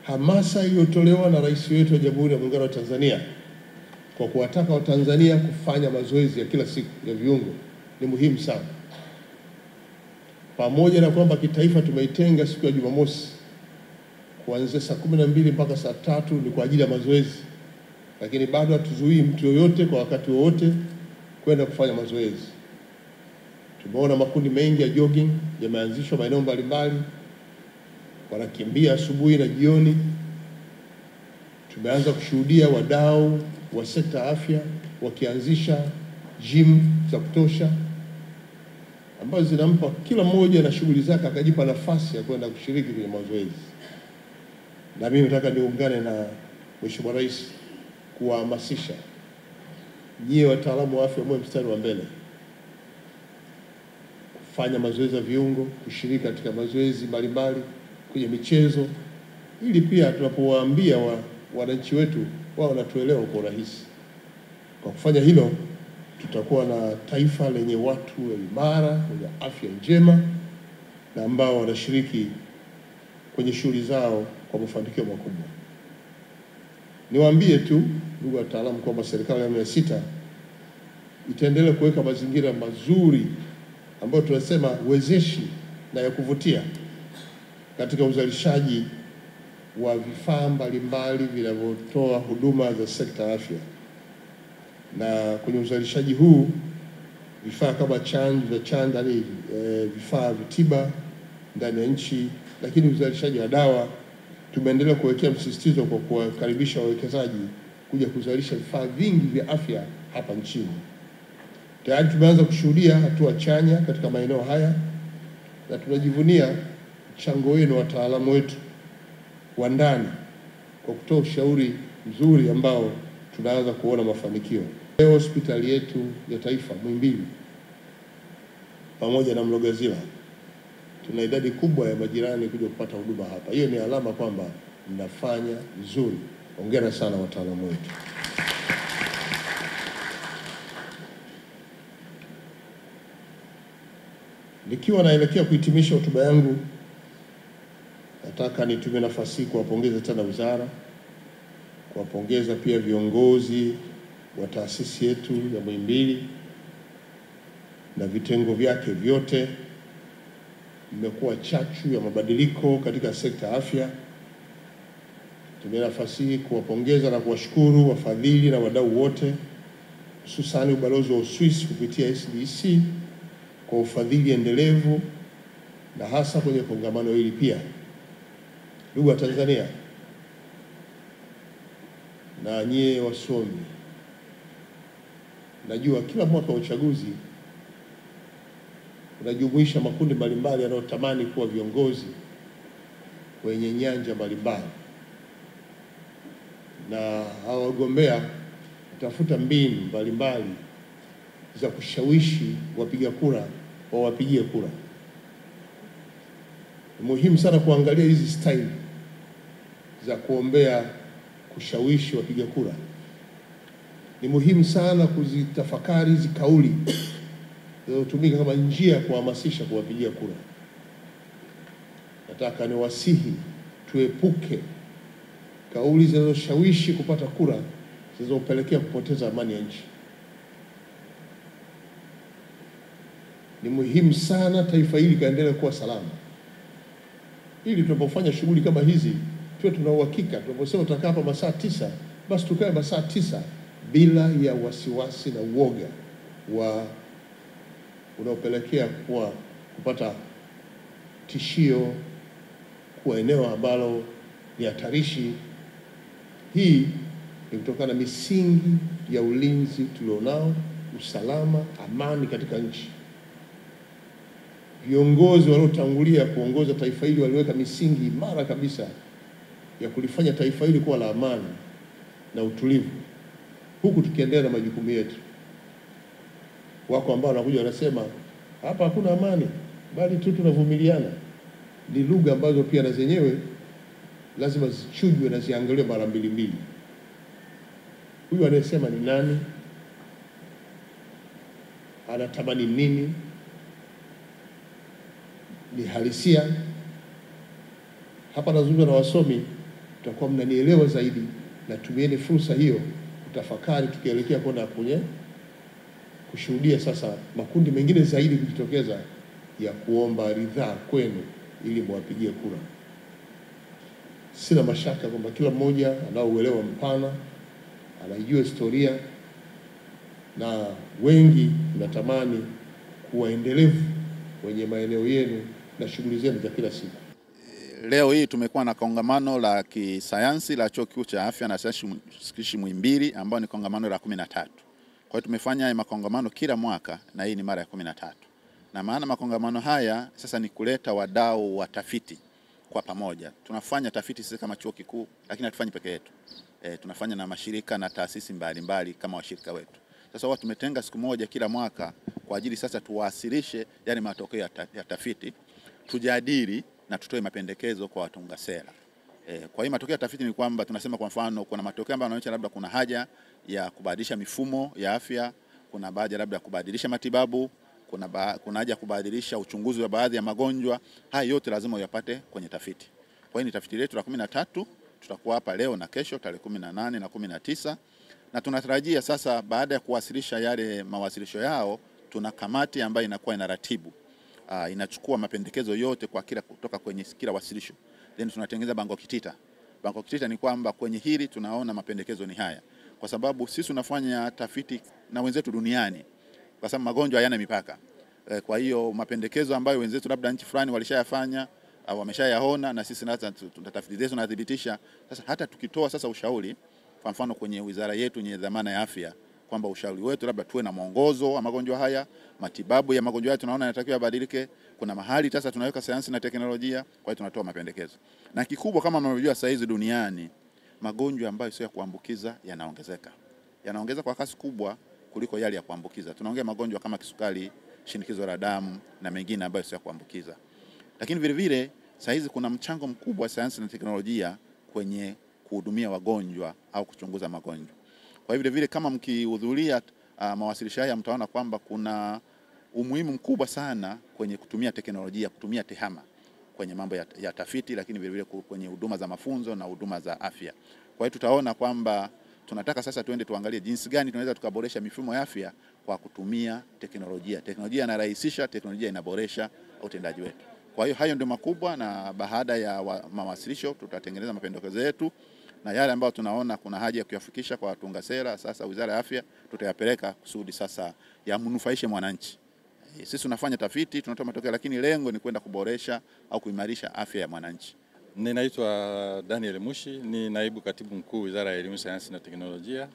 hamasa iliyotolewa na rais wetu wa Jamhuri ya Muungano wa Tanzania kwa kuwataka Watanzania kufanya mazoezi ya kila siku ya viungo ni muhimu sana. Pamoja na kwamba kitaifa tumeitenga siku ya Jumamosi kuanzia saa 12 mpaka saa 3 ni kwa ajili ya mazoezi, lakini bado hatuzuii mtu yoyote kwa wakati wowote kwenda kufanya mazoezi. Tumeona makundi mengi ya jogging yameanzishwa maeneo mbalimbali, wanakimbia asubuhi na jioni. Tumeanza kushuhudia wadau wa sekta afya wakianzisha gym za kutosha ambazo zinampa kila mmoja na shughuli zake akajipa nafasi ya kwenda kushiriki kwenye mazoezi. Na mimi nataka niungane na Mheshimiwa Rais kuwahamasisha nyie wataalamu wa afya mwe mstari wa mbele kufanya mazoezi ya viungo, kushiriki katika mazoezi mbalimbali kwenye michezo, ili pia tunapowaambia wananchi wetu wao wanatuelewa kwa urahisi. Kwa kufanya hilo, tutakuwa na taifa lenye watu imara, wenye afya njema na ambao wanashiriki kwenye shughuli zao kwa mafanikio makubwa. Niwaambie tu ndugu wataalamu kwamba serikali ya awamu ya 6 itaendelea kuweka mazingira mazuri ambayo tunasema wezeshi na ya kuvutia katika uzalishaji wa vifaa mbalimbali vinavyotoa huduma za sekta ya afya. Na kwenye uzalishaji huu vifaa kama vifaa vya tiba ndani ya nchi, lakini uzalishaji wa dawa tumeendelea kuwekea msisitizo kwa kuwakaribisha wawekezaji kuja kuzalisha vifaa vingi vya afya hapa nchini. Tayari tumeanza kushuhudia hatua chanya katika maeneo haya na tunajivunia mchango wenu wataalamu wetu wa ndani kwa kutoa ushauri mzuri ambao tunaanza kuona mafanikio. Leo hospitali yetu ya taifa Muhimbili pamoja na Mloganzila tuna idadi kubwa ya majirani kuja kupata huduma hapa. Hiyo ni alama kwamba mnafanya vizuri. Hongera sana wataalamu wetu. Nikiwa naelekea kuhitimisha hotuba yangu, nataka nitumie nafasi hii kuwapongeza tena wizara, kuwapongeza pia viongozi wa taasisi yetu ya Muhimbili na vitengo vyake vyote. Mmekuwa chachu ya mabadiliko katika sekta ya afya. Tumia nafasi hii kuwapongeza na kuwashukuru wafadhili na wadau wote, hususani ubalozi wa Uswisi kupitia SDC kwa ufadhili endelevu na hasa kwenye kongamano hili pia. Ndugu wa Tanzania na nyie wasomi, najua kila mwaka wa uchaguzi unajumuisha makundi mbalimbali yanayotamani kuwa viongozi kwenye nyanja mbalimbali, na hawa wagombea utafuta mbinu mbalimbali za kushawishi wapiga kura wawapigie kura. Ni muhimu sana kuangalia hizi style za kuombea kushawishi wapiga kura. Ni muhimu sana kuzitafakari hizi kauli zinazotumika kama njia ya kuhamasisha kuwapigia kura. Nataka niwasihi tuepuke kauli zinazoshawishi kupata kura zinazopelekea kupoteza amani ya nchi. Ni muhimu sana taifa hili kaendelea kuwa salama, ili tunapofanya shughuli kama hizi tuwe tuna uhakika. Tunaposema tutakaa hapa masaa 9, basi tukae masaa 9 bila ya wasiwasi na uoga unaopelekea kupata tishio, kuwa eneo ambalo ni hatarishi. Hii ni kutokana na misingi ya ulinzi tulionao, usalama, amani katika nchi. Viongozi waliotangulia kuongoza taifa hili waliweka misingi imara kabisa ya kulifanya taifa hili kuwa la amani na utulivu, huku tukiendelea na majukumu yetu. Wako ambao wanakuja wanasema hapa hakuna amani, bali tu tunavumiliana. Ni lugha ambazo pia na zenyewe lazima zichujwe na ziangaliwe mara mbili. Huyu anayesema ni nani? Anatamani nini? Ni halisia? Hapa nazungumza na wasomi tutakuwa mnanielewa zaidi, na tumieni fursa hiyo kutafakari, tukielekea kwenda kwenye kushuhudia sasa makundi mengine zaidi kujitokeza ya kuomba ridhaa kwenu ili muwapigie kura. Sina mashaka kwamba kila mmoja anaouelewa mpana, anaijua historia, na wengi mnatamani kuwa endelevu kwenye maeneo yenu na shughuli zenu za kila siku. Leo hii tumekuwa na kongamano la kisayansi la Chuo Kikuu cha Afya na Sayansi Shirikishi Muhimbili ambao ni kongamano la 13. Kwa hiyo tumefanya makongamano kila mwaka na hii ni mara ya 13. Na maana makongamano haya sasa ni kuleta wadau wa tafiti kwa pamoja. Tunafanya tafiti sisi kama chuo kikuu, lakini hatufanyi peke yetu. Tunafanya na mashirika na taasisi mbalimbali kama washirika wetu. Sasa wao tumetenga siku moja kila mwaka kwa ajili sasa tuwasilishe yale matokeo ya tafiti, tujadili na tutoe mapendekezo kwa watunga sera. Kwa hiyo matokeo ya tafiti ni kwamba tunasema kwa mfano kuna matokeo ambayo yanaonyesha labda kuna haja ya kubadilisha mifumo ya afya, kuna haja labda ya kubadilisha matibabu, kuna haja ya kubadilisha uchunguzi wa baadhi ya magonjwa. Haya yote lazima uyapate kwenye tafiti. Kwa hiyo ni tafiti letu la 13, tutakuwa hapa leo na kesho tarehe 18 na 19. Na tunatarajia sasa baada ya kuwasilisha yale mawasilisho yao, tuna kamati ambayo inakuwa inaratibu. Inachukua mapendekezo yote kwa kutoka kwenye kila wasilisho. Then tunatengeneza bango kitita. Bango kitita ni kwamba kwenye hili tunaona mapendekezo ni haya. Kwa sababu sisi tunafanya tafiti na wenzetu duniani. Kwa sababu magonjwa hayana mipaka. Kwa hiyo mapendekezo ambayo wenzetu labda nchi fulani walishayafanya au wameshayaona, na sisi tunatafiti zetu tunadhibitisha. Sasa hata tukitoa sasa ushauri, kwa mfano kwenye wizara yetu yenye dhamana ya afya, kwamba ushauri wetu labda tuwe na mwongozo wa magonjwa haya, matibabu ya magonjwa haya tunaona yanatakiwa yabadilike, kuna mahali sasa tunaweka sayansi na teknolojia, kwa hiyo tunatoa mapendekezo. Na kikubwa kama mnavyojua sasa hizi duniani, magonjwa ambayo sio ya kuambukiza yanaongezeka. Yanaongezeka kwa kasi kubwa kuliko yale ya kuambukiza. Tunaongea magonjwa kama kisukari, shinikizo la damu na mengine ambayo sio ya kuambukiza. Lakini vile vile sasa hizi kuna mchango mkubwa wa sayansi na teknolojia kwenye kuhudumia wagonjwa au kuchunguza magonjwa. Kwa hivyo vile kama mkihudhuria mawasilisho haya mtaona kwamba kuna umuhimu mkubwa sana kwenye kutumia teknolojia, kutumia tehama kwenye mambo ya tafiti, lakini vile vile kwenye huduma za mafunzo na huduma za afya. Kwa hiyo tutaona kwamba tunataka sasa tuende tuangalie jinsi gani tunaweza tukaboresha mifumo ya afya kwa kutumia teknolojia. Teknolojia inarahisisha, teknolojia inaboresha utendaji wetu. Kwa hiyo hayo ndio makubwa, na baada ya mawasilisho tutatengeneza mapendekezo yetu, na yale ambayo tunaona kuna haja ya kuyafikisha kwa watunga sera, sasa Wizara ya Afya tutayapeleka kusudi sasa yamnufaishe mwananchi. Sisi tunafanya tafiti, tunatoa matokeo, lakini lengo ni kwenda kuboresha au kuimarisha afya ya mwananchi. Ninaitwa Daniel Mushi, ni naibu katibu mkuu Wizara ya Elimu, Sayansi na Teknolojia.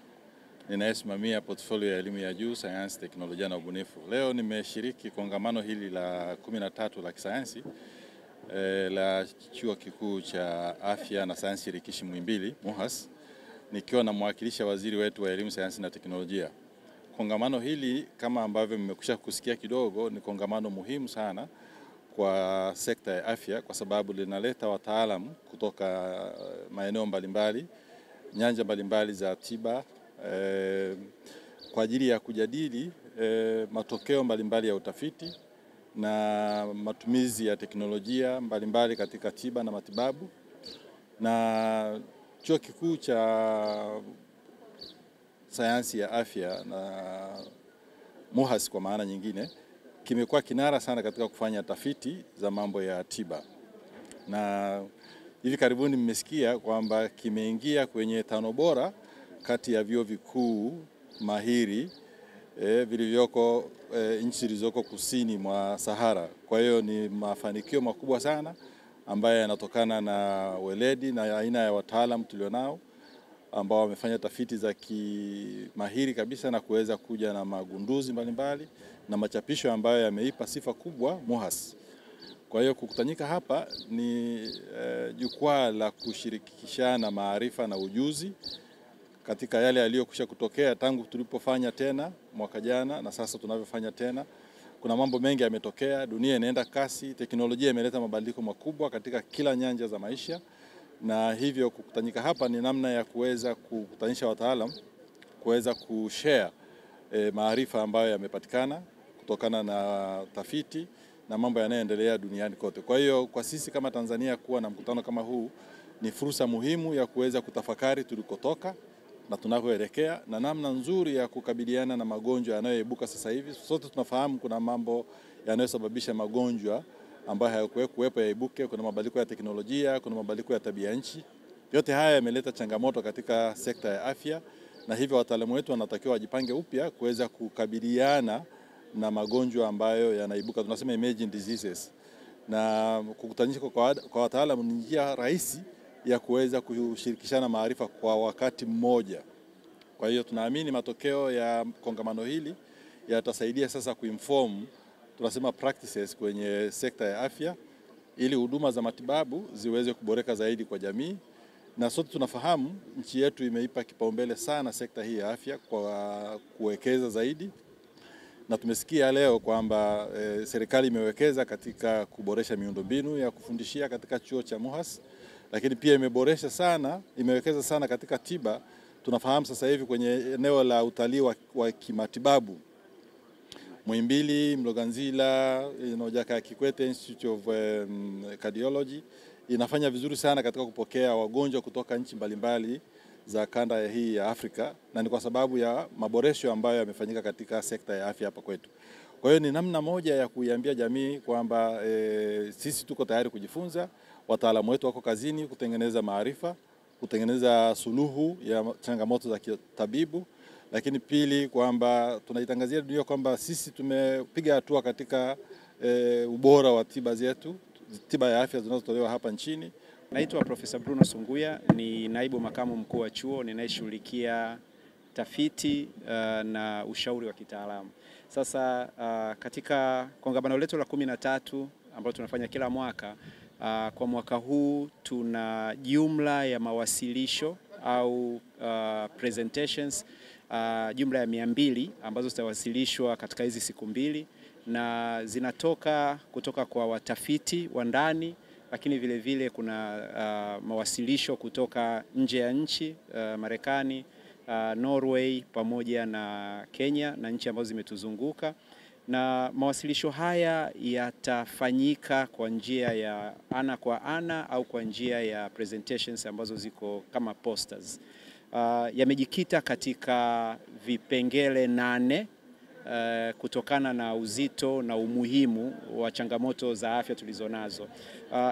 Ninayesimamia portfolio ya elimu ya juu, sayansi, teknolojia na ubunifu. Leo nimeshiriki kongamano hili la 13 la kisayansi la Chuo Kikuu cha Afya na Sayansi Shirikishi Muhimbili, MUHAS, nikiwa na mwakilisha waziri wetu wa elimu, sayansi na teknolojia. Kongamano hili kama ambavyo mmekwisha kusikia kidogo, ni kongamano muhimu sana kwa sekta ya afya kwa sababu linaleta wataalamu kutoka maeneo mbalimbali, nyanja mbalimbali za tiba, kwa ajili ya kujadili matokeo mbalimbali ya utafiti na matumizi ya teknolojia mbalimbali katika tiba na matibabu. Na Chuo Kikuu cha Sayansi ya Afya na MUHAS kwa maana nyingine kimekuwa kinara sana katika kufanya tafiti za mambo ya tiba. Na hivi karibuni mmesikia kwamba kimeingia kwenye 5 bora kati ya vyuo vikuu mahiri vilivyoko nchi zilizoko kusini mwa Sahara. Kwa hiyo ni mafanikio makubwa sana ambayo yanatokana na weledi na aina ya wataalamu tulionao ambao wamefanya tafiti za kimahiri kabisa na kuweza kuja na magunduzi mbalimbali na machapisho ambayo yameipa sifa kubwa MUHAS. Kwa hiyo kukutanyika hapa ni jukwaa la kushirikishana maarifa na ujuzi katika yale yaliyokwisha kutokea tangu tulipofanya tena mwaka jana na sasa tunavyofanya tena. Kuna mambo mengi yametokea, dunia inaenda kasi, teknolojia imeleta mabadiliko makubwa katika kila nyanja za maisha, na hivyo kukutanyika hapa ni namna ya kuweza kukutanisha wataalamu, kuweza kushare maarifa ambayo yamepatikana kutokana na tafiti na mambo yanayoendelea duniani kote. Kwa hiyo kwa sisi kama Tanzania kuwa na mkutano kama huu ni fursa muhimu ya kuweza kutafakari tulikotoka na tunakoelekea na namna nzuri ya kukabiliana na magonjwa yanayoibuka sasa hivi. Sote tunafahamu kuna mambo yanayosababisha magonjwa ambayo hayakuwepo yaibuke, kuna mabadiliko ya teknolojia, kuna mabadiliko ya tabia nchi. Yote haya yameleta changamoto katika sekta ya afya, na hivyo wataalamu wetu wanatakiwa wajipange upya kuweza kukabiliana na magonjwa ambayo yanaibuka, tunasema emerging diseases. Na kukutanisha kwa wataalamu ni njia rahisi ya kuweza kushirikishana maarifa kwa wakati mmoja. Kwa hiyo tunaamini matokeo ya kongamano hili yatasaidia sasa kuinform, tunasema practices kwenye sekta ya afya, ili huduma za matibabu ziweze kuboreka zaidi kwa jamii. Na sote tunafahamu nchi yetu imeipa kipaumbele sana sekta hii ya afya kwa kuwekeza zaidi. Na tumesikia leo kwamba serikali imewekeza katika kuboresha miundombinu ya kufundishia katika chuo cha MUHAS, lakini pia imewekeza sana katika tiba. Tunafahamu sasa hivi kwenye eneo la utalii wa kimatibabu, Muhimbili, Mloganzila, Jakaya Kikwete Institute of Cardiology inafanya vizuri sana katika kupokea wagonjwa kutoka nchi mbalimbali za kanda hii ya Afrika, na ni kwa sababu ya maboresho ambayo yamefanyika katika sekta ya afya hapa kwetu. Kwa hiyo ni namna moja ya kuiambia jamii kwamba sisi tuko tayari kujifunza, wataalamu wetu wako kazini kutengeneza maarifa, kutengeneza suluhu ya changamoto za kitabibu, lakini pili kwamba tunaitangazia dunia kwamba sisi tumepiga hatua katika ubora wa tiba zetu, tiba ya afya zinazotolewa hapa nchini. Naitwa Profesa Bruno Sunguya, ni naibu makamu mkuu wa chuo ninayeshughulikia tafiti na ushauri wa kitaalamu. Sasa katika kongamano letu la 13 ambalo tunafanya kila mwaka, kwa mwaka huu tuna jumla ya mawasilisho au presentations jumla ya 200 ambazo zitawasilishwa katika hizi siku mbili, na zinatoka kutoka kwa watafiti wa ndani, lakini vile vile kuna mawasilisho kutoka nje ya nchi, Marekani, Norway pamoja na Kenya na nchi ambazo zimetuzunguka. Na mawasilisho haya yatafanyika kwa njia ya ana kwa ana au kwa njia ya presentations ambazo ziko kama posters. Yamejikita katika vipengele 8 kutokana na uzito na umuhimu wa changamoto za afya tulizonazo.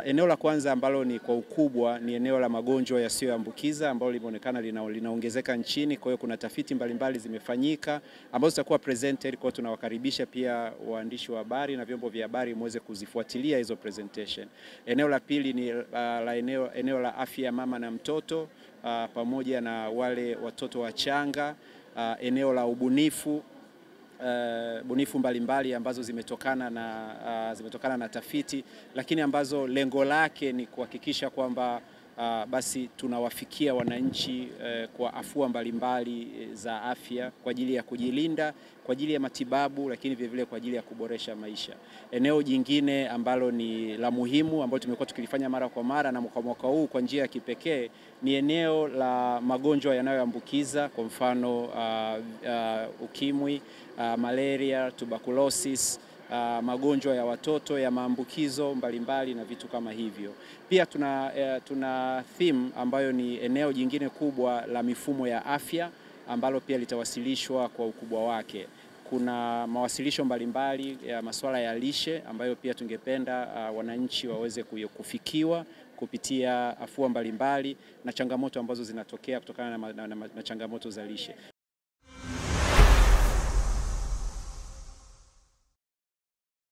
Eneo la kwanza ambalo ni kwa ukubwa ni eneo la magonjwa yasiyoambukiza ambalo limeonekana linaongezeka nchini. Kwa hiyo kuna tafiti mbalimbali zimefanyika ambazo zitakuwa presented, kwa tunawakaribisha pia waandishi wa habari na vyombo vya habari muweze kuzifuatilia hizo presentation. Eneo la pili ni eneo la afya mama na mtoto pamoja na wale watoto wachanga. Eneo la ubunifu mbalimbali ambazo zimetokana na tafiti, lakini ambazo lengo lake ni kuhakikisha kwamba basi tunawafikia wananchi kwa afua mbalimbali za afya kwa ajili ya kujilinda, kwa ajili ya matibabu, lakini vile vile kwa ajili ya kuboresha maisha. Eneo jingine ambalo ni la muhimu ambalo tumekuwa tukilifanya mara kwa mara na mwaka huu kwa njia ya kipekee ni eneo la magonjwa yanayoambukiza, kwa mfano ukimwi, malaria, tuberculosis, magonjwa ya watoto ya maambukizo mbalimbali na vitu kama hivyo. Pia tuna theme ambayo ni eneo jingine kubwa la mifumo ya afya ambalo pia litawasilishwa kwa ukubwa wake. Kuna mawasilisho mbalimbali ya masuala ya lishe ambayo pia tungependa wananchi waweze kufikiwa kupitia afua mbalimbali na changamoto ambazo zinatokea kutokana na changamoto za lishe.